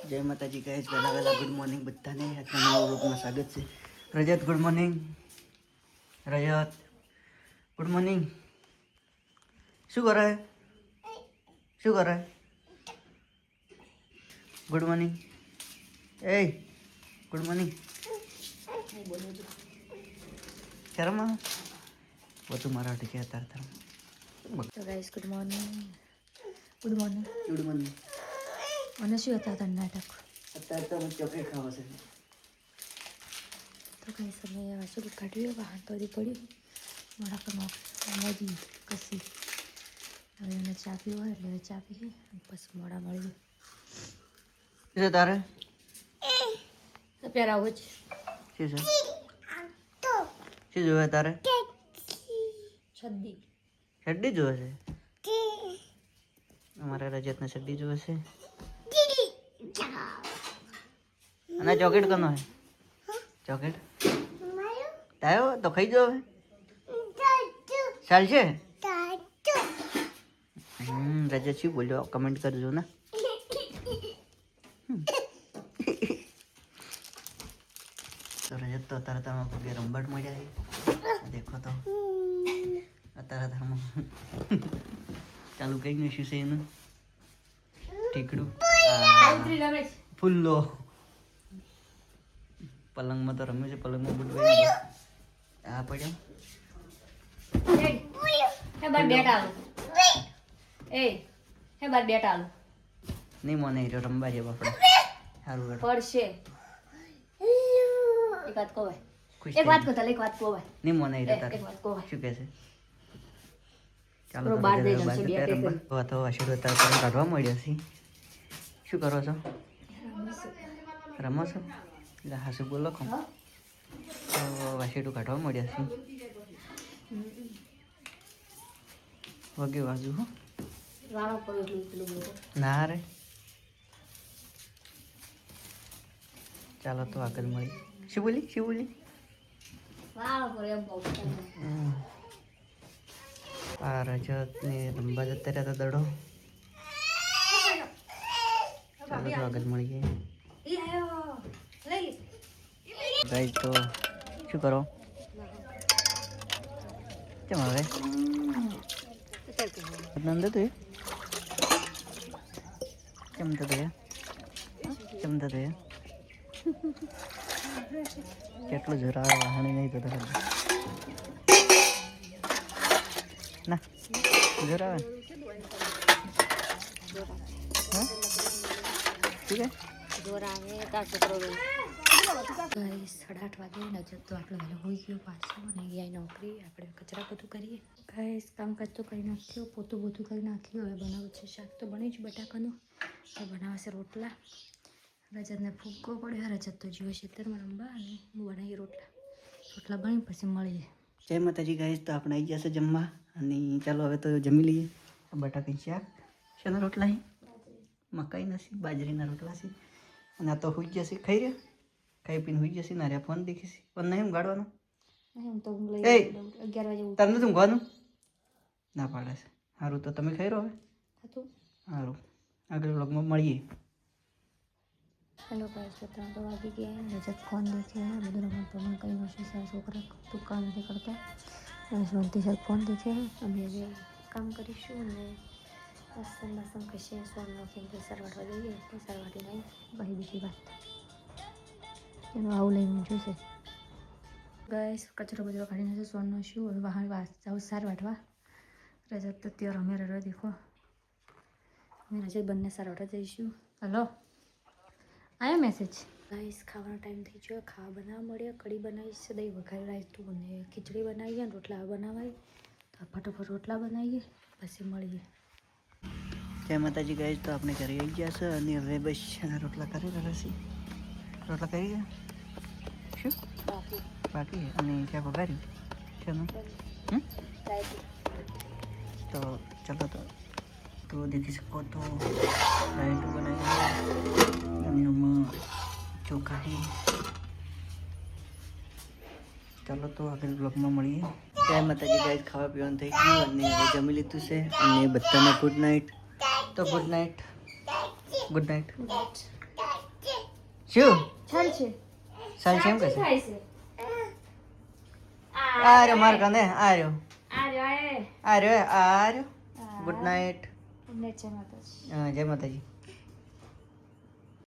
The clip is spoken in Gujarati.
જય માતાજી ગાઈસ, વહેલા વહેલા ગુડ મોર્નિંગ બધાને. આજના નવા વ્લોગમાં સ્વાગત છે. Rajat good morning. Rajat good morning. શું કરે? શું કરે? Good morning. એ ગુડ મોર્નિંગ. શરમ આવે બધું મરાઠી કે તાર તો guys good morning. Good morning. Good morning. અને શું હતા તાર નાટક? અત્યારે તો હું ચોકલેટ ખાવા છે. તો ગાઈસ અમે વાસું કાઢ્યું વાહન તો પડ્યું મારા પર મોદી કસી હવે એને ચા પીવો એટલે હવે ચા પીએ પછી મોડા મળીએ. શું છે તારે? અત્યારે આવું જ શું છે? શું જોવે તારે? છદ્દી શરદી જોવે છે. અમારા રજતને શરદી જોવે છે. અને ચોકલેટ કોનો હે? ચોકલેટ તાયો તો ખાઈ જો હવે. ચાલશે? રજત શું બોલ્યો કમેન્ટ કરજો ને. તો રજત તો અત્યારે તમે પગે રંબટ મળ્યા છે. દેખો તો અત્યારે તમે ચાલુ કઈ નાખ્યું છે એનું ઠીકડું ફૂલ્લો. પલંગમાં તો રમ્યું છે. પલંગમાં બુડવાઈ આ પડ્યો. નહીં મને હીરો રમવા છે બાપડા. સારું પડશે. એક વાત કહો ખુશ એક વાત કહો એક વાત કહો નહીં મને હીરો તારે એક વાત કહો શું કહે છે? ચાલો થોડો તો બહાર જઈ રજત જશે, બે રમવા તો આશીર્વાદ તારે તમે કાઢવા મળ્યો છે. શું કરો છો? રમો છો? એટલે હાસુ બોલો ખો. તો વાસીડું કાઢવા મળ્યા છે. વગે બાજુ હો વાળો પડ્યો એટલું બધું ના રે. ચાલો તો આગળ મળી. શું બોલી? શું બોલી? વાળો પડ્યો એમ બહુ આ રજત ને રંબા જતા રહ્યા હતા દડો. ચાલો તો આગળ મળી ગઈ. ગાઈસ તો શું કરો? કેમ હવે નંદ તું કેમ થતું કેમ થતું કેટલું જોર આવે વાહણી નહીં થતું ના જોર આવે હા ઠીક છે. જોર આવે તાર છોકરો ગાઈસ 8:30 વાગે નજર તો આટલો વહેલો હોઈ ગયો પાછો અને ગયા નોકરી. આપણે કચરા બધું કરીએ. ગાઈસ કામકાજ તો કરી નાખ્યો, પોતું બધું કરી નાખ્યું. હવે બનાવું છે શાક તો બની જ બટાકાનું. હવે બનાવશે રોટલા. રજતને ફૂગવો પડ્યો. રજત તો જીવો ખેતરમાં રમવા અને હું બનાવી રોટલા બની પછી મળીએ. જય માતાજી ગાઈસ, તો આપણે આવી ગયા છે જમવા અને ચાલો હવે તો જમી લઈએ. બટાકાનું શાક શેના રોટલા છે? મકાઈ નથી, બાજરીના રોટલા છે. અને આ તો હોઈ જશે. ખાઈ રહ્યા ખાઈ પીને હોઈ જશે. ના ફોન દેખીશ પણ નહીં ઊંઘાડવાનો. હું તો ઊંઘ લઈ 11 વાગે તમને તો ઊંઘવાનું ના પાડે છે. સારું તો તમે ખાઈ રહ્યો હવે. હતું. સારું આગળ વ્લોગમાં મળીએ. હેલો ગાઈસ, તો 3 વાગી ગયા. રજત ફોન દેખે બધું રમત પણ કંઈ નથી. છોકરા તું કામ નથી કરતા અને શાંતિ સર ફોન દેખે. અમે હવે કામ કરીશું અને વાસણ કશે સોનનો કેમ સરવાટવા જઈએ તો સરવાટી નહીં પછી બીજી વાત એનું આવું લઈને જોશે. ગાઈસ કચરો બધો કાઢી નાખશે સોનનો શું હવે બહાર જાઉં સાર વાટવા. રજત તો ત્યાં રમે રહ્યો દેખો. અમે રજત બંને સાર વાટવા જઈશું. હલો આયો મેસેજ. ગાઈસ ખાવાનો ટાઈમ થઈ ગયો. ખાવા બનાવવા મળ્યો. કઢી બનાવીશ, દહીં વઘારી રાખ્યું અને ખીચડી બનાવીએ અને રોટલા બનાવાય તો ફટાફટ રોટલા બનાવીએ પછી મળીએ. જય માતાજી ગાઈસ, તો આપણે ઘરે આવી ગયા છે અને હવે બસ રોટલા કરી રહ્યા છીએ. રોટલા કરી ગયા શું બાકી અને ક્યાં વઘાર્યું છે ને? તો ચલો તો દેખી શકો તો રાઈટ બનાવી અને એમાં ચોખા છે. ચાલો તો આગળ બ્લોગમાં મળીએ. જય માતાજી ગાઈસ, ખાવા પીવાનું થઈ ગયું અને હવે જમી લીધું છે અને બધાને ગુડ નાઇટ. તો ગુડ નાઇટ. Good night. શું ચાલ છે ચાલ છે એમ કે ખાય છે આ રહ્યો માર કાને આ રહ્યો આ રે આ રહ્યો ગુડ નાઇટ અમને છે માતાજી જય માતાજી